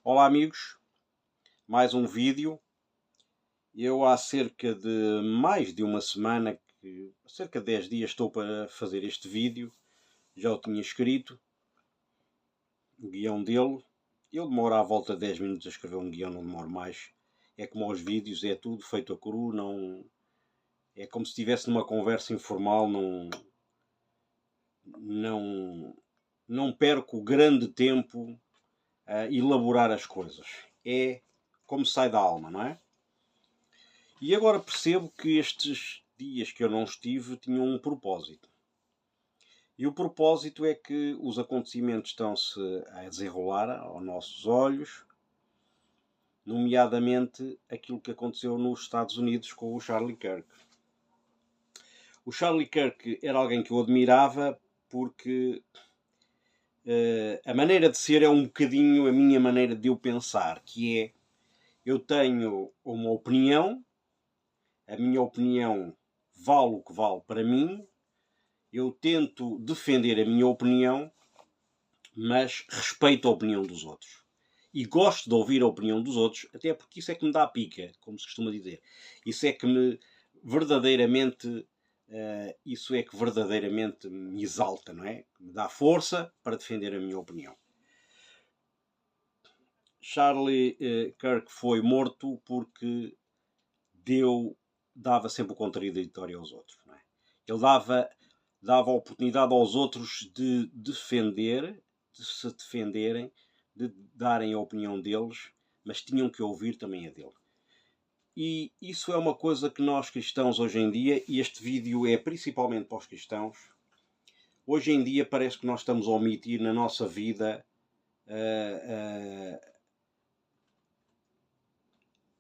Olá amigos, mais um vídeo. Eu há cerca de mais de uma semana, cerca de 10 dias estou para fazer este vídeo. Já o tinha escrito, o guião dele. Eu demoro à volta de 10 minutos a escrever um guião, não demoro mais. É como aos vídeos, é tudo feito a cru, não... É como se estivesse numa conversa informal, não perco grande tempo a elaborar as coisas. É como sai da alma, não é? E agora percebo que estes dias que eu não estive tinham um propósito. E o propósito é que os acontecimentos estão-se a desenrolar aos nossos olhos, nomeadamente aquilo que aconteceu nos Estados Unidos com o Charlie Kirk. O Charlie Kirk era alguém que eu admirava porque a maneira de ser é um bocadinho a minha maneira de eu pensar, que é, eu tenho uma opinião, a minha opinião vale o que vale para mim, eu tento defender a minha opinião, mas respeito a opinião dos outros. E gosto de ouvir a opinião dos outros, até porque isso é que me dá pica, como se costuma dizer. Isso é que me verdadeiramente me exalta, não é? Me dá força para defender a minha opinião. Charlie Kirk foi morto porque dava sempre o contraditório aos outros, não é? Ele dava a oportunidade aos outros de se defenderem, de darem a opinião deles, mas tinham que ouvir também a dele. E isso é uma coisa que nós cristãos hoje em dia, e este vídeo é principalmente para os cristãos, hoje em dia parece que nós estamos a omitir na nossa vida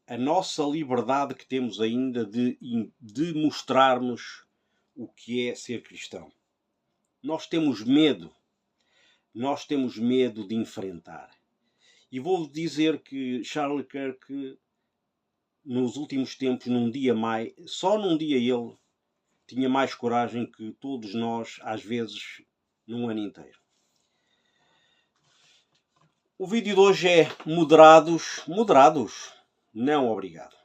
a nossa liberdade que temos ainda de mostrarmos o que é ser cristão. Nós temos medo de enfrentar. E vou dizer que Charlie Kirk, nos últimos tempos, só num dia ele tinha mais coragem que todos nós, às vezes, num ano inteiro. O vídeo de hoje é moderados, não obrigado.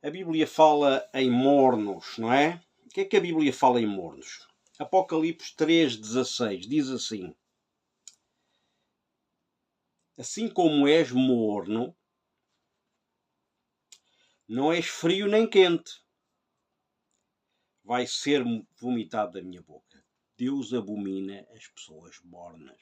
A Bíblia fala em mornos, não é? O que é que a Bíblia fala em mornos? Apocalipse 3,16 diz assim: assim como és morno, não és frio nem quente, vai ser vomitado da minha boca. Deus abomina as pessoas mornas.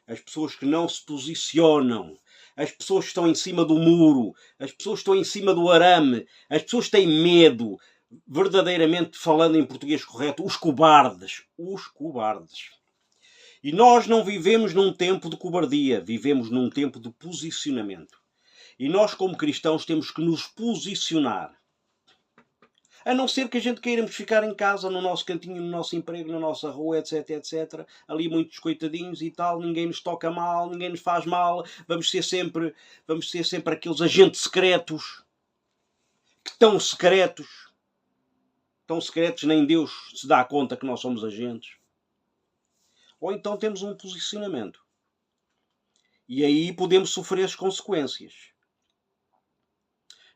As pessoas que não se posicionam. As pessoas que estão em cima do muro. As pessoas que estão em cima do arame. As pessoas que têm medo. Verdadeiramente falando em português correto, os cobardes. Os cobardes. E nós não vivemos num tempo de cobardia. Vivemos num tempo de posicionamento. E nós, como cristãos, temos que nos posicionar. A não ser que a gente queiramos ficar em casa, no nosso cantinho, no nosso emprego, na nossa rua, etc, etc. Ali muitos coitadinhos e tal, ninguém nos toca mal, ninguém nos faz mal. Vamos ser sempre aqueles agentes secretos. Que tão secretos. Tão secretos, nem Deus se dá conta que nós somos agentes. Ou então temos um posicionamento. E aí podemos sofrer as consequências.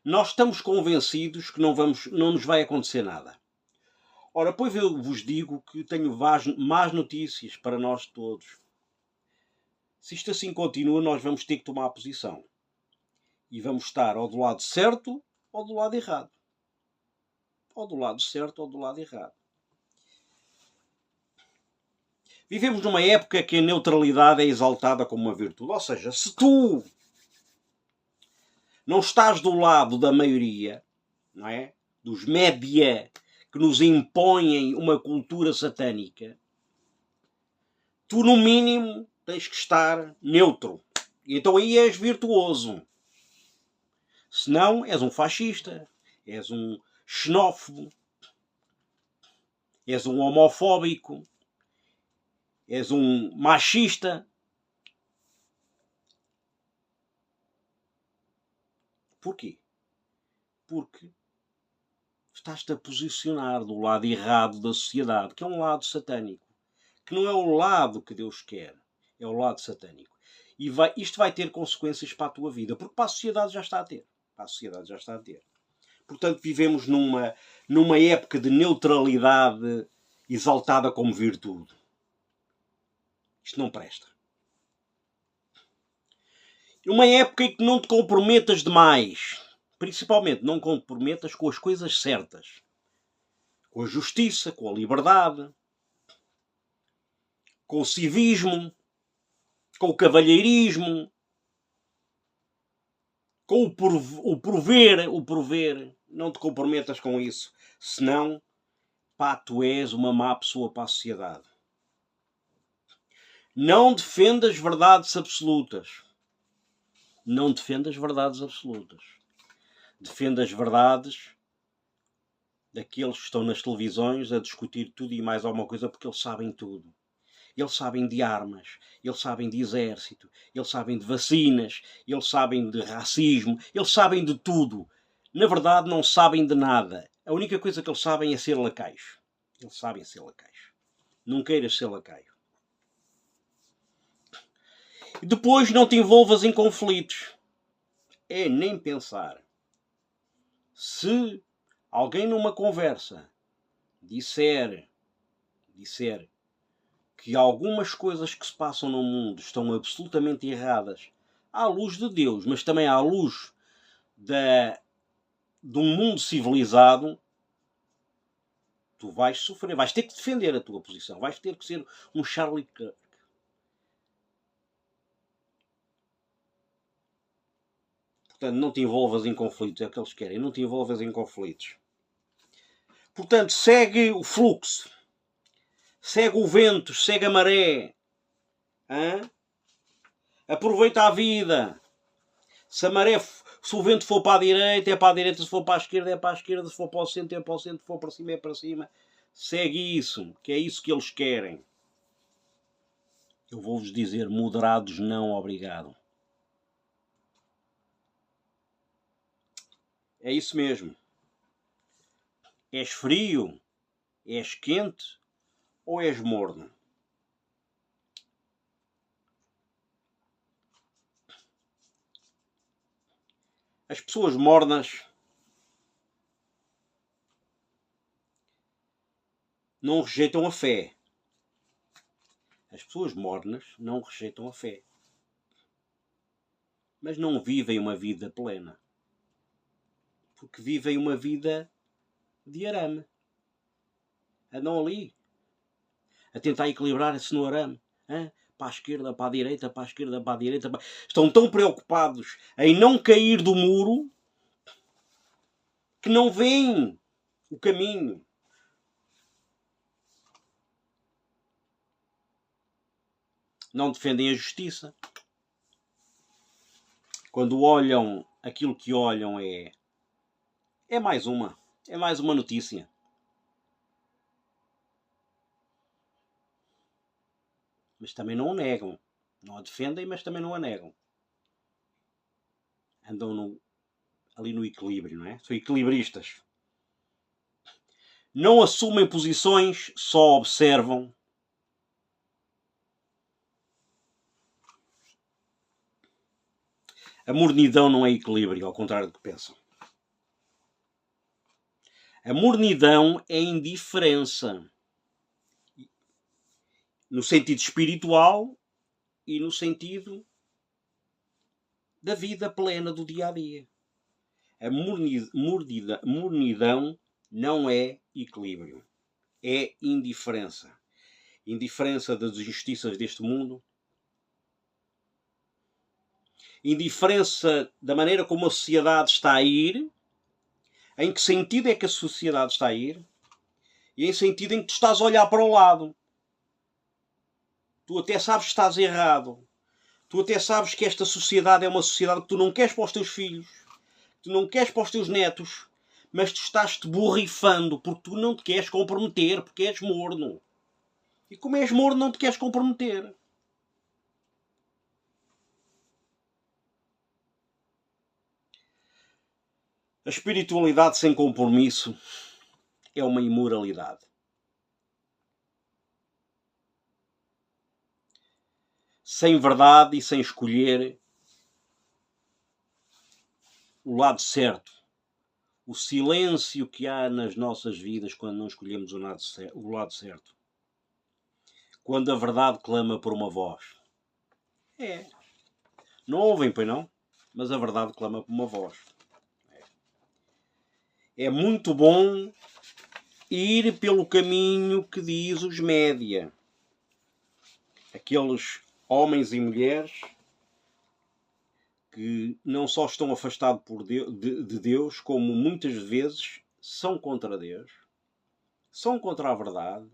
Nós estamos convencidos que não nos vai acontecer nada. Ora, pois eu vos digo que tenho más notícias para nós todos. Se isto assim continua, nós vamos ter que tomar a posição. E vamos estar ou do lado certo ou do lado errado. Ou do lado certo ou do lado errado. Vivemos numa época que a neutralidade é exaltada como uma virtude. Ou seja, se tu não estás do lado da maioria, não é? Dos média que nos impõem uma cultura satânica, tu no mínimo tens que estar neutro. E então aí és virtuoso. Se não, és um fascista, és um xenófobo, és um homofóbico, és um machista. Porquê? Porque estás-te a posicionar do lado errado da sociedade, que é um lado satânico. Que não é o lado que Deus quer, é o lado satânico. E isto vai ter consequências para a tua vida, porque para a sociedade já está a ter. Para a sociedade já está a ter. Portanto, vivemos numa época de neutralidade exaltada como virtude. Isto não presta. Uma época em que não te comprometas demais. Principalmente, não comprometas com as coisas certas. Com a justiça, com a liberdade, com o civismo, com o cavalheirismo, com o prover. Não te comprometas com isso. Senão, pá, tu és uma má pessoa para a sociedade. Não defendas verdades absolutas. Não defendas verdades absolutas. Defenda as verdades daqueles que estão nas televisões a discutir tudo e mais alguma coisa, porque eles sabem tudo. Eles sabem de armas, eles sabem de exército, eles sabem de vacinas, eles sabem de racismo, eles sabem de tudo. Na verdade, não sabem de nada. A única coisa que eles sabem é ser lacaios. Eles sabem ser lacaios. Não queiras ser lacaio. Depois, não te envolvas em conflitos. É nem pensar. Se alguém numa conversa disser que algumas coisas que se passam no mundo estão absolutamente erradas à luz de Deus, mas também à luz de um mundo civilizado, tu vais sofrer, vais ter que defender a tua posição, vais ter que ser um Charlie Kirk. Portanto, não te envolvas em conflitos, é o que eles querem, não te envolvas em conflitos. Portanto, segue o fluxo, segue o vento, segue a maré. Aproveita a vida. Se o vento for para a direita, é para a direita. Se for para a esquerda, é para a esquerda. Se for para o centro, é para o centro. Se for para cima, é para cima. Segue isso, que é isso que eles querem. Eu vou-vos dizer, moderados não, obrigado. É isso mesmo. És frio? És quente? Ou és morno? As pessoas mornas não rejeitam a fé. As pessoas mornas não rejeitam a fé. Mas não vivem uma vida plena. Porque vivem uma vida de arame. Andam ali a tentar equilibrar-se no arame. Para a esquerda, para a direita, para a esquerda, para a direita. Estão tão preocupados em não cair do muro que não veem o caminho. Não defendem a justiça. Quando olham, aquilo que olham é mais uma notícia. Mas também não a negam. Não a defendem, mas também não a negam. Andam ali no equilíbrio, não é? São equilibristas. Não assumem posições, só observam. A mornidão não é equilíbrio, ao contrário do que pensam. A mornidão é indiferença. No sentido espiritual e no sentido da vida plena do dia a dia. A mornidão não é equilíbrio. É indiferença. Indiferença das injustiças deste mundo. Indiferença da maneira como a sociedade está a ir. Em que sentido é que a sociedade está a ir? E em sentido em que tu estás a olhar para o lado. Tu até sabes que estás errado. Tu até sabes que esta sociedade é uma sociedade que tu não queres para os teus filhos. Tu não queres para os teus netos. Mas tu estás-te borrifando porque tu não te queres comprometer, porque és morno. E como és morno, não te queres comprometer. A espiritualidade sem compromisso é uma imoralidade. sem verdade e sem escolher o lado certo. O silêncio que há nas nossas vidas quando não escolhemos o lado certo. Quando a verdade clama por uma voz. Não ouvem, pois não? Mas a verdade clama por uma voz. É muito bom ir pelo caminho que diz os média. Aqueles homens e mulheres que não só estão afastados de Deus, como muitas vezes são contra Deus, são contra a verdade,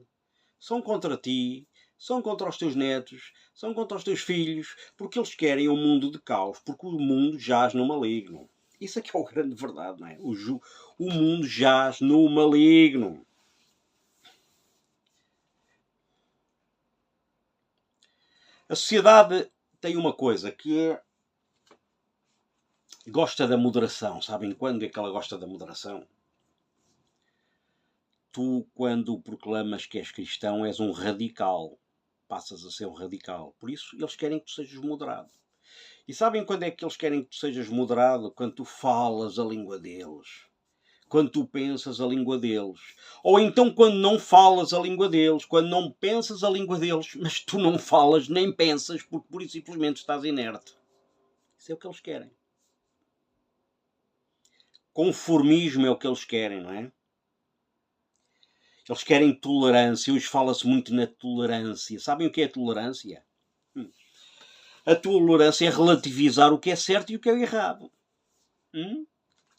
são contra ti, são contra os teus netos, são contra os teus filhos, porque eles querem um mundo de caos, porque o mundo jaz no maligno. Isso é que é a grande verdade, não é? O mundo jaz no maligno. A sociedade tem uma coisa que é gosta da moderação. Sabem quando é que ela gosta da moderação? Tu, quando proclamas que és cristão, és um radical. Passas a ser um radical. Por isso, eles querem que tu sejas moderado. E sabem quando é que eles querem que tu sejas moderado? Quando tu falas a língua deles. Quando tu pensas a língua deles. Ou então quando não falas a língua deles. Quando não pensas a língua deles, mas tu não falas nem pensas porque por isso simplesmente estás inerte. Isso é o que eles querem. Conformismo é o que eles querem, não é? Eles querem tolerância. Hoje fala-se muito na tolerância. Sabem o que é tolerância? A tolerância é relativizar o que é certo e o que é errado.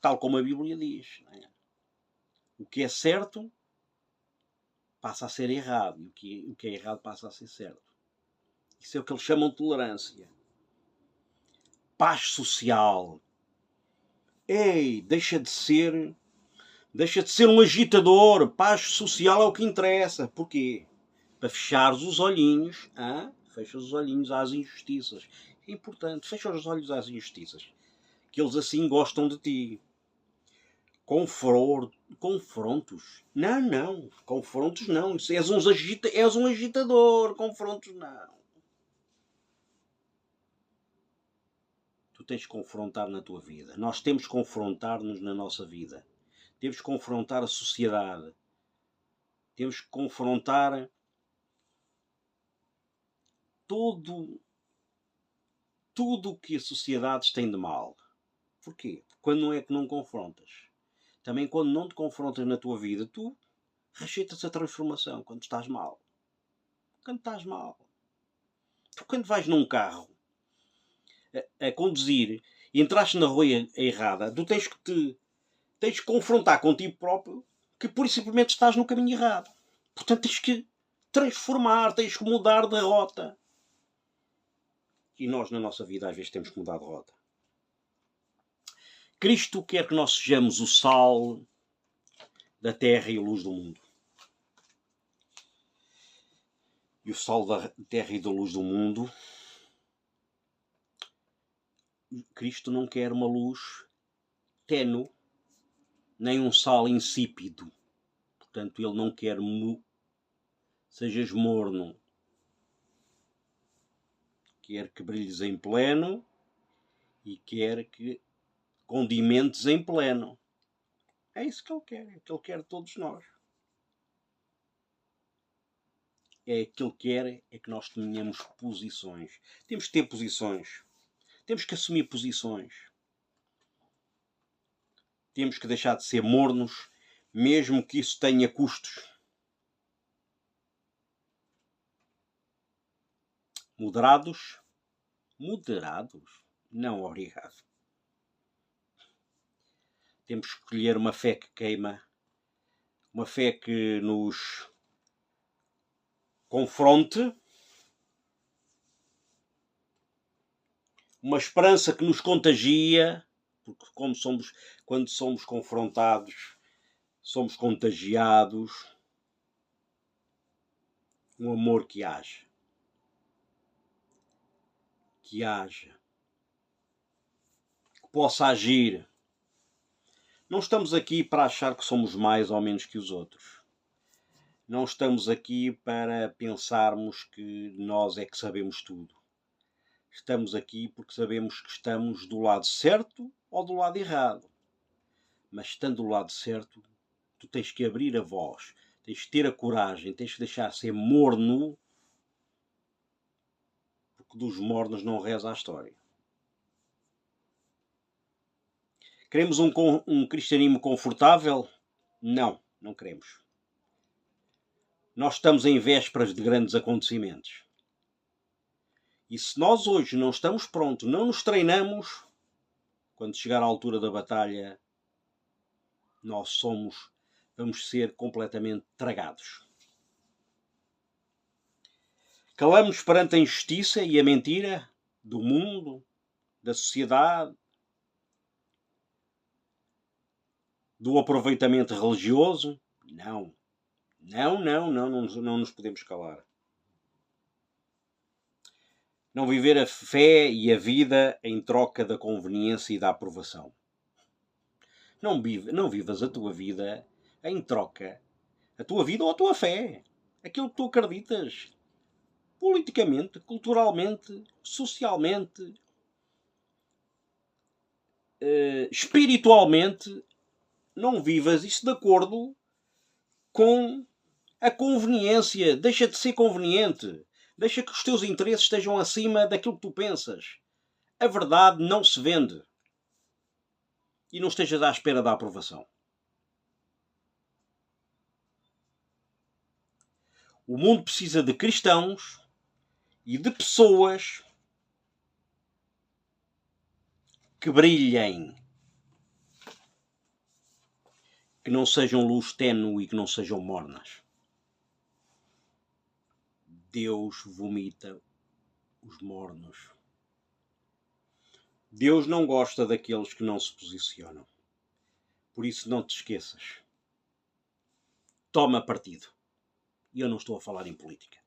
Tal como a Bíblia diz. Não é? O que é certo passa a ser errado. E o que é errado passa a ser certo. Isso é o que eles chamam de tolerância. Paz social. Ei, deixa de ser um agitador. Paz social é o que interessa. Porquê? Para fechares os olhinhos. Fechas os olhinhos às injustiças. É importante. Fecha os olhos às injustiças. Que eles assim gostam de ti. Confrontos. Não. Confrontos não. És um agitador. Confrontos não. Tu tens de confrontar na tua vida. Nós temos que confrontar-nos na nossa vida. Temos que confrontar a sociedade. Temos que confrontar tudo o que a sociedade tem de mal. Porquê? Quando não é que não confrontas. Também quando não te confrontas na tua vida, tu rejeitas a transformação quando estás mal. Tu quando vais num carro a conduzir e entraste na rua errada, tu tens que confrontar contigo próprio que pura e simplesmente estás no caminho errado. Portanto, tens que transformar, tens que mudar de rota. E nós, na nossa vida, às vezes temos que mudar de rota. Cristo quer que nós sejamos o sal da terra e a luz do mundo. E o sal da terra e da luz do mundo, Cristo não quer uma luz ténue, nem um sal insípido. Portanto, ele não quer sejas morno. Quer que brilhes em pleno e quer que condimentes em pleno. É isso que ele quer. É o que ele quer de todos nós. É que ele quer é que nós tenhamos posições. Temos que ter posições. Temos que assumir posições. Temos que deixar de ser mornos, mesmo que isso tenha custos. Moderados? Não, obrigado. Temos que escolher uma fé que queima, uma fé que nos confronte, uma esperança que nos contagia, porque quando somos confrontados, somos contagiados. Um amor que haja. Que possa agir. Não estamos aqui para achar que somos mais ou menos que os outros. Não estamos aqui para pensarmos que nós é que sabemos tudo. Estamos aqui porque sabemos que estamos do lado certo ou do lado errado. Mas estando do lado certo, tu tens que abrir a voz, tens que ter a coragem, tens que deixar ser morno, porque dos mornos não reza a história. Queremos um cristianismo confortável? Não, não queremos. Nós estamos em vésperas de grandes acontecimentos. E se nós hoje não estamos prontos, não nos treinamos, quando chegar à altura da batalha, vamos ser completamente tragados. Calamos perante a injustiça e a mentira do mundo, da sociedade, do aproveitamento religioso? Não. Não nos podemos calar. Não viver a fé e a vida em troca da conveniência e da aprovação. Não vivas a tua vida em troca. A tua vida ou a tua fé. Aquilo que tu acreditas. Politicamente, culturalmente, socialmente, espiritualmente. Não vivas isso de acordo com a conveniência. Deixa de ser conveniente. Deixa que os teus interesses estejam acima daquilo que tu pensas. A verdade não se vende. E não estejas à espera da aprovação. O mundo precisa de cristãos e de pessoas que brilhem. Que não sejam luz ténue e que não sejam mornas. Deus vomita os mornos. Deus não gosta daqueles que não se posicionam. Por isso não te esqueças. Toma partido. E eu não estou a falar em política.